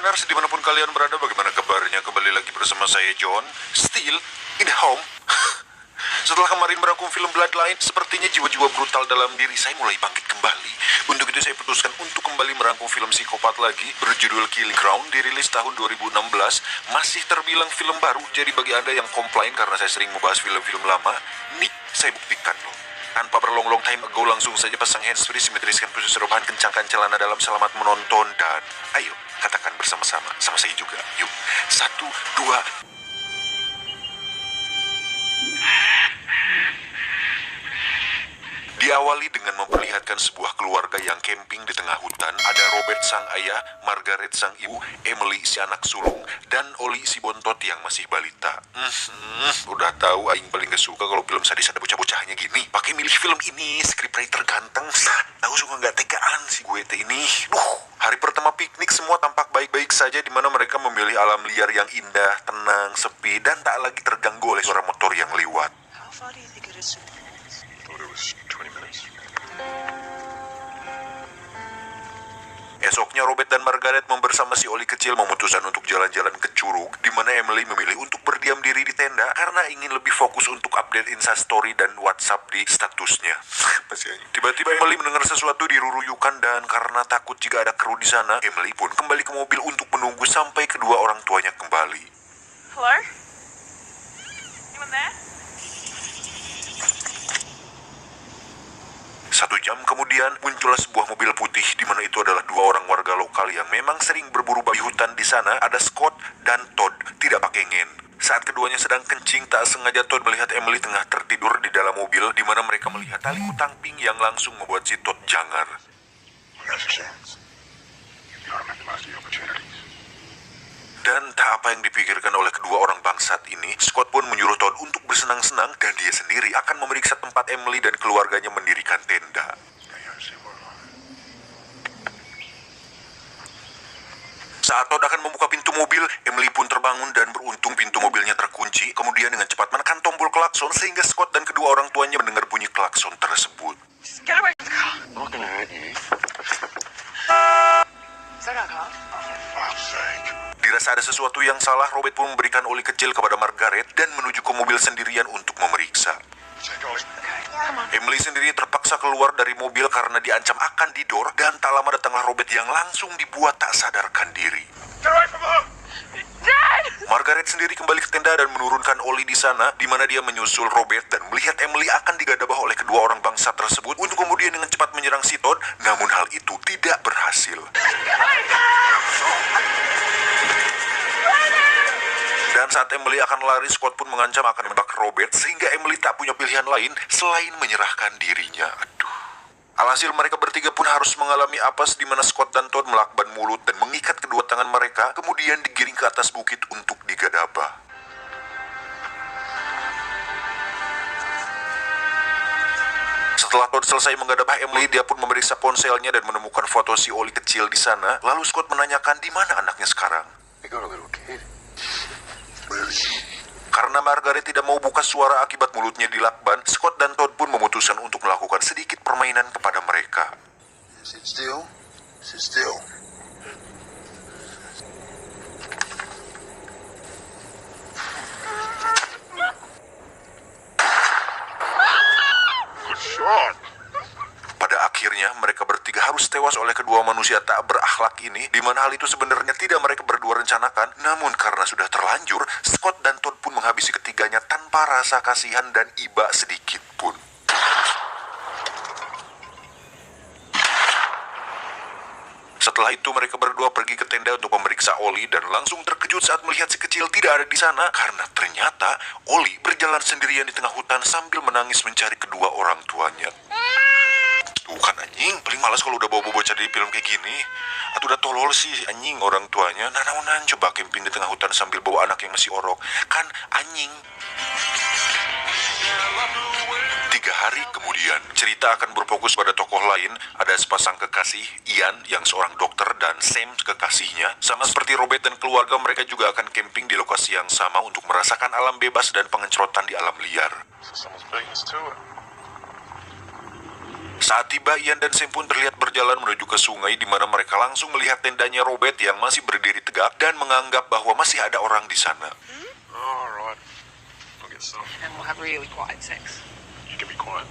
Runners, dimanapun kalian berada, bagaimana kabarnya? Kembali lagi bersama saya John, still in home. Setelah kemarin merangkum film Bloodline, sepertinya jiwa-jiwa brutal dalam diri saya mulai bangkit kembali. Untuk itu saya putuskan untuk kembali merangkum film psikopat lagi, berjudul Killing Ground, dirilis tahun 2016. Masih terbilang film baru, jadi bagi Anda yang komplain karena saya sering membahas film-film lama, nih saya buktikan loh. Tanpa berlong-long time ago, langsung saja pasang handsfree, simetriskan posisi rebahan, kencangkan celana dalam, selamat menonton, dan ayo katakan bersama-sama, sama saya juga, yuk. 1, 2. Diawali dengan memperlihatkan sebuah keluarga yang camping di tengah hutan. Ada Robert sang ayah, Margaret sang ibu, Emily si anak sulung, dan Oli si bontot yang masih balita. Udah tahu aing paling gak suka kalau film sadis ada bocah-bocahnya gini. Pakai milih film ini, scriptwriter ganteng. Tahu suka nggak tegaan si gue teh ini. Hari pertama piknik semua tampak baik-baik saja, di mana mereka memilih alam liar yang indah, tenang, sepi, dan tak lagi terganggu oleh suara motor yang lewat. How far do you think it is? Thought it was 20 minutes. Esoknya Robert dan Margaret bersama si Oli kecil memutuskan untuk jalan-jalan ke Curug, di mana Emily memilih untuk berdiam diri di tenda karena ingin lebih fokus untuk update Instastory dan WhatsApp di statusnya. Tiba-tiba Emily mendengar sesuatu diruruyukan, dan karena takut jika ada kru di sana, Emily pun kembali ke mobil untuk menunggu sampai kedua orang tuanya kembali. Hello? Anyone there? 1 jam kemudian muncullah sebuah mobil putih, di mana itu adalah 2 orang warga lokal yang memang sering berburu babi hutan di sana. Ada Scott dan Todd, tidak pakai ngen. Saat keduanya sedang kencing, tak sengaja Todd melihat Emily tengah tertidur di dalam mobil, di mana mereka melihat tali kutang pink yang langsung membuat si Todd jangar. There's a chance. You gotta make the most of the opportunities. Dan tak apa yang dipikirkan oleh kedua orang bangsat ini, Scott pun menyuruh Todd untuk bersenang-senang, dan dia sendiri akan memeriksa tempat Emily dan keluarganya mendirikan tenda. Saat Todd akan membuka pintu mobil, Emily pun terbangun dan beruntung pintu mobilnya terkunci. Kemudian dengan cepat menekan tombol klakson sehingga Scott dan kedua orang tuanya mendengar bunyi klakson tersebut. Just get away from the car. I'm not gonna hurt you. Is that our car? For fuck's sake. Dirasa ada sesuatu yang salah, Robert pun memberikan Oli kecil kepada Margaret dan menuju ke mobil sendirian untuk memeriksa. Take Ollie. Come on. Emily sendiri terpaksa keluar dari mobil karena diancam akan didor, dan tak lama datanglah Robert yang langsung dibuat tak sadarkan diri. Get away from her! Dad! Margaret sendiri kembali ke tenda dan menurunkan Oli di sana, di mana dia menyusul Robert dan melihat Emily akan digadabah oleh kedua orang bangsa tersebut untuk kemudian dengan cepat menyerang si Todd. Namun hal itu tidak berhasil. Dan saat Emily akan lari, Scott pun mengancam akan menembak Robert, sehingga Emily tak punya pilihan lain selain menyerahkan dirinya. Alhasil mereka bertiga pun harus mengalami apes, di mana Scott dan Todd melakban mulut dan mengikat kedua tangan mereka, kemudian digiring ke atas bukit untuk digadabah. Setelah Todd selesai menggadabah Emily, dia pun memeriksa ponselnya dan menemukan foto si Oli kecil di sana. Lalu Scott menanyakan di mana anaknya sekarang. We got a little kid. Karena Margaret tidak mau buka suara akibat mulutnya dilakban, Scott dan Todd pun memutuskan untuk melakukan sedikit permainan kepada mereka. Sit still. Sit still. Good shot. Pada akhirnya, mereka bertiga harus tewas oleh kedua manusia tak berakhlak ini, di mana hal itu sebenarnya tidak mereka berdua rencanakan. Namun karena sudah terlanjur, Scott dan Todd pun menghabisi ketiganya tanpa rasa kasihan dan iba sedikit pun. Setelah itu mereka berdua pergi ke tenda untuk memeriksa Oli, dan langsung terkejut saat melihat si kecil tidak ada di sana, karena ternyata Oli berjalan sendirian di tengah hutan sambil menangis mencari kedua orang tuanya. Tuh kan anjing, paling malas kalau udah bawa bocah di film kayak gini. Atau udah tolol sih anjing orang tuanya. Nah, coba camping di tengah hutan sambil bawa anak yang masih orok. Kan anjing. 3 hari kemudian, cerita akan berfokus pada tokoh lain. Ada sepasang kekasih, Ian yang seorang dokter dan Sam kekasihnya. Sama seperti Robert dan keluarga, mereka juga akan camping di lokasi yang sama untuk merasakan alam bebas dan pengecotan di alam liar. So someone's beating us to it. Saat tiba, Ian dan Sam pun terlihat berjalan menuju ke sungai di mana mereka langsung melihat tendanya Robert yang masih berdiri tegak dan menganggap bahwa masih ada orang di sana. All right. I'll get some. And we'll have really quiet sex. You can be quiet.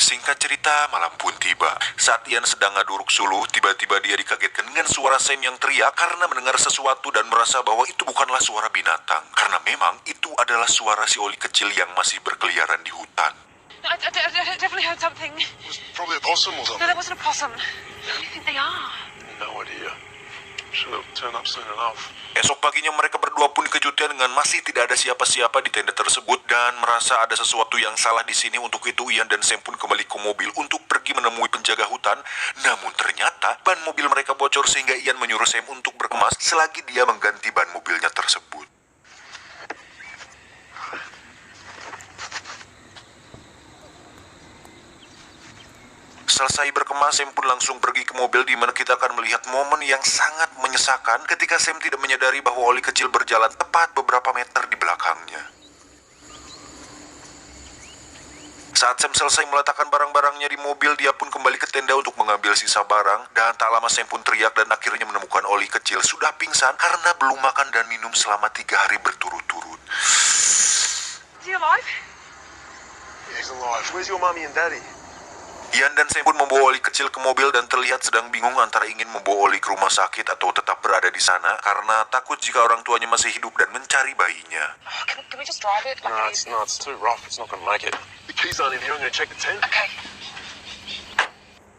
Singkat cerita, malam pun tiba. Saat Ian sedang ngaduruk suluh, tiba-tiba dia dikagetkan dengan suara Sam yang teriak karena mendengar sesuatu dan merasa bahwa itu bukanlah suara binatang. Karena memang itu adalah suara si Oli kecil yang masih berkeliaran di hutan. I definitely heard something. It was probably a possum or No, something. that wasn't a possum. Who do you think they are? No idea. Should have turned up soon enough. Esok paginya mereka berdua pun dikejutkan dengan masih tidak ada siapa-siapa di tenda tersebut dan merasa ada sesuatu yang salah di sini. Untuk itu Ian dan Sam pun kembali ke mobil untuk pergi menemui penjaga hutan. Namun ternyata ban mobil mereka bocor sehingga Ian menyuruh Sam untuk berkemas selagi dia mengganti ban mobilnya tersebut. Selesai berkemas, Sam pun langsung pergi ke mobil di mana kita akan melihat momen yang sangat menyesakan ketika Sam tidak menyadari bahwa Oli kecil berjalan tepat beberapa meter di belakangnya. Saat Sam selesai meletakkan barang-barangnya di mobil, dia pun kembali ke tenda untuk mengambil sisa barang. Dan tak lama Sam pun teriak dan akhirnya menemukan Oli kecil sudah pingsan karena belum makan dan minum selama 3 hari berturut-turut. Is he alive? Yeah, he's alive. Where's your mummy and daddy? Ian dan Sam pun membawa Oli kecil ke mobil dan terlihat sedang bingung antara ingin membawa Oli ke rumah sakit atau tetap berada di sana karena takut jika orang tuanya masih hidup dan mencari bayinya. Oh, can we just drive it? No, it's too rough. It's not going to make it. The keys aren't in here. I'm going to check the tent. Okay.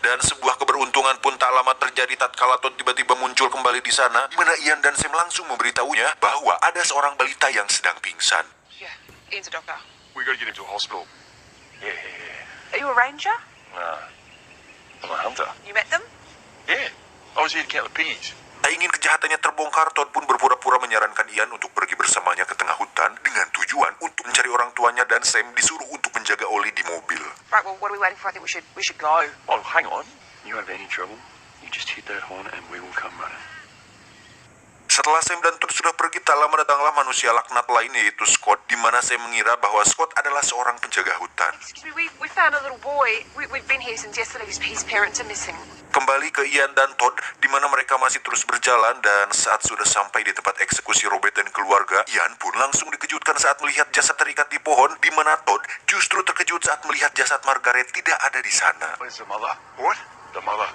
Dan sebuah keberuntungan pun tak lama terjadi tatkala Todd tiba-tiba muncul kembali di sana, di mana Ian dan Sam langsung memberitahunya bahwa ada seorang balita yang sedang pingsan. Yeah, Ian's a doctor. We got to get him to a hospital. Yeah. Are you a ranger? I'm a hunter. You met them? Yeah. I was here to count the piggies. Tak ingin kejahatannya terbongkar, Todd pun berpura-pura menyarankan Ian untuk pergi bersamanya ke tengah hutan dengan tujuan untuk mencari orang tuanya dan Sam disuruh untuk menjaga Oli di mobil. Right, well, what are we waiting for? I think we should go. Oh, hang on. You have any trouble, you just hit that horn and we will come running. Setelah Sam dan Todd sudah pergi, tak lama datanglah manusia laknat lain yaitu Scott, di mana Sam mengira bahwa Scott adalah seorang penjaga hutan. Excuse me, we found a little boy. We've been here since yesterday. His parents are missing. Kembali ke Ian dan Todd, di mana mereka masih terus berjalan dan saat sudah sampai di tempat eksekusi Robert dan keluarga, Ian pun langsung dikejutkan saat melihat jasad terikat di pohon, di mana Todd justru terkejut saat melihat jasad Margaret tidak ada di sana. Where's the mother? What? The mother.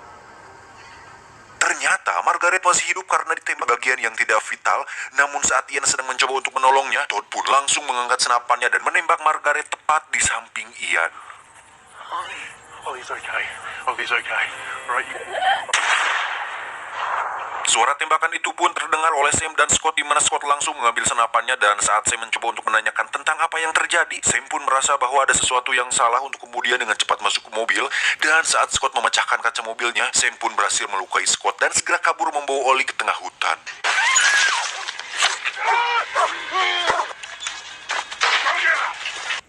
Ternyata Margaret masih hidup karena ditembak bagian yang tidak vital. Namun saat Ian sedang mencoba untuk menolongnya, Todd pun langsung mengangkat senapannya dan menembak Margaret tepat di samping Ian. Ollie's okay. Ollie's okay. Right. Suara tembakan itu pun terdengar oleh Sam dan Scott, di mana Scott langsung mengambil senapannya dan saat Sam mencoba untuk menanyakan tentang apa yang terjadi, Sam pun merasa bahwa ada sesuatu yang salah untuk kemudian dengan cepat masuk ke mobil. Dan saat Scott memecahkan kaca mobilnya, Sam pun berhasil melukai Scott dan segera kabur membawa Oli ke tengah hutan.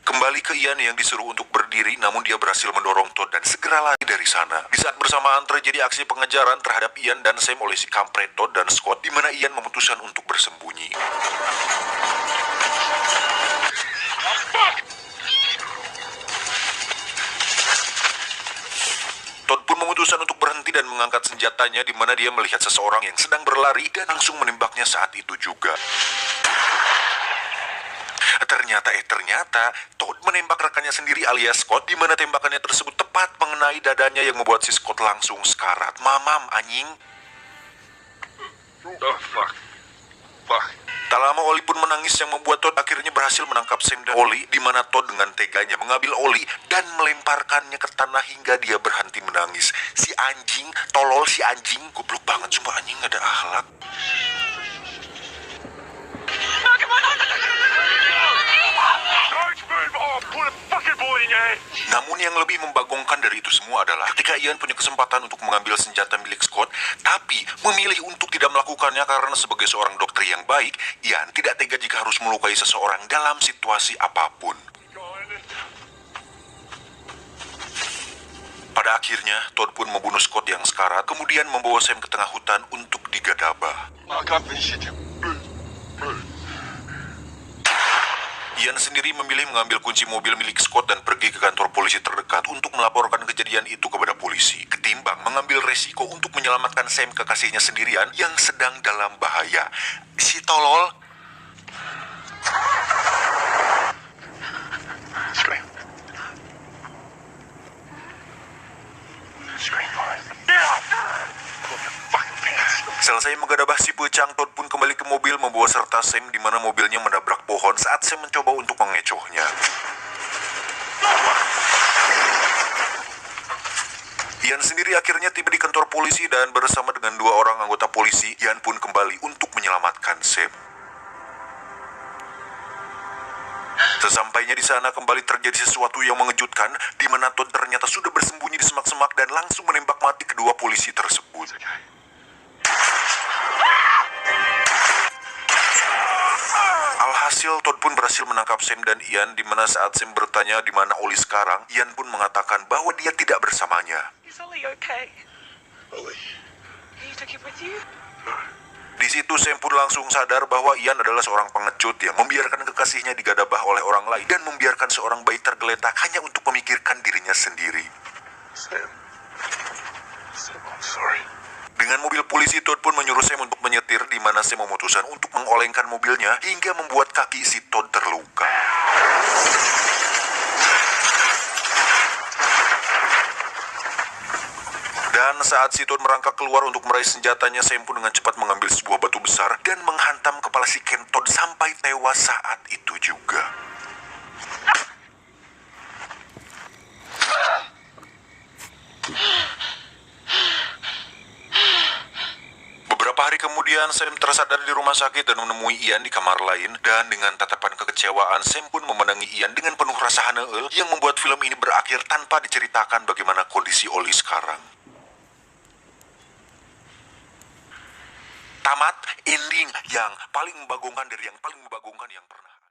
Kembali ke Ian yang disuruh untuk berdiri, namun dia berhasil mendorong Todd dan segera lari dari sana. Di saat bersamaan terjadi aksi pengejaran terhadap Ian dan Sam oleh si kampret Todd dan Scott, di mana Ian memutuskan untuk bersembunyi. Todd pun memutuskan untuk berhenti dan mengangkat senjatanya, di mana dia melihat seseorang yang sedang berlari dan langsung menembaknya saat itu juga. Ternyata Todd menembak rekannya sendiri alias Scott, di mana tembakannya tersebut tepat mengenai dadanya yang membuat si Scott langsung sekarat. Mamam anjing. Oh, fuck. Fuck. Tak lama Oli pun menangis yang membuat Todd akhirnya berhasil menangkap Sam dan Oli, di mana Todd dengan teganya mengambil Oli dan melemparkannya ke tanah hingga dia berhenti menangis. Si anjing, tolol si anjing, goblok banget sumpah anjing, gak ada akhlak. Namun yang lebih membagongkan dari itu semua adalah ketika Ian punya kesempatan untuk mengambil senjata milik Scott, tapi memilih untuk tidak melakukannya karena sebagai seorang dokter yang baik, Ian tidak tega jika harus melukai seseorang dalam situasi apapun. Pada akhirnya, Todd pun membunuh Scott yang sekarat, kemudian membawa Sam ke tengah hutan untuk digadabah. I can't finish it. Ian sendiri memilih mengambil kunci mobil milik Scott dan pergi ke kantor polisi terdekat untuk melaporkan kejadian itu kepada polisi, ketimbang mengambil resiko untuk menyelamatkan Sam kekasihnya sendirian yang sedang dalam bahaya. Si tolol. Scream. Scream for it. Pull your fucking pants. Selesai menggadabah si Pecang, Todd pun kembali ke mobil membawa serta Sam di mana mobilnya menabrak pohon saat Sam mencoba untuk mengecohnya. Ian sendiri akhirnya tiba di kantor polisi dan bersama dengan 2 orang anggota polisi, Ian pun kembali untuk menyelamatkan Sam. Sesampainya di sana kembali terjadi sesuatu yang mengejutkan, di mana Todd ternyata sudah bersembunyi di semak-semak dan langsung menembak mati kedua polisi tersebut. Alhasil Todd pun berhasil menangkap Sam dan Ian, di mana saat Sam bertanya di mana Oli sekarang, Ian pun mengatakan bahwa dia tidak bersamanya. Is Ollie okay? Ollie. You took him with you? Di situ Sam pun langsung sadar bahwa Ian adalah seorang pengecut yang membiarkan kekasihnya digadabah oleh orang lain dan membiarkan seorang bayi tergeletak hanya untuk memikirkan dirinya sendiri. Sam. Sam, I'm sorry. Dengan mobil polisi, Todd pun menyuruh Sam untuk menyetir, di mana Sam memutuskan untuk mengolengkan mobilnya hingga membuat kaki si Todd terluka. Dan saat si Todd merangkak keluar untuk meraih senjatanya, Sam pun dengan cepat mengambil sebuah batu besar dan menghantam kepala si Ken Todd sampai tewas saat itu juga. Beberapa hari kemudian, Sam tersadar di rumah sakit dan menemui Ian di kamar lain. Dan dengan tatapan kekecewaan, Sam pun memenangi Ian dengan penuh rasa haneul yang membuat film ini berakhir tanpa diceritakan bagaimana kondisi Oli sekarang. Tamat, ending yang paling membagongkan dari yang paling membagongkan yang pernah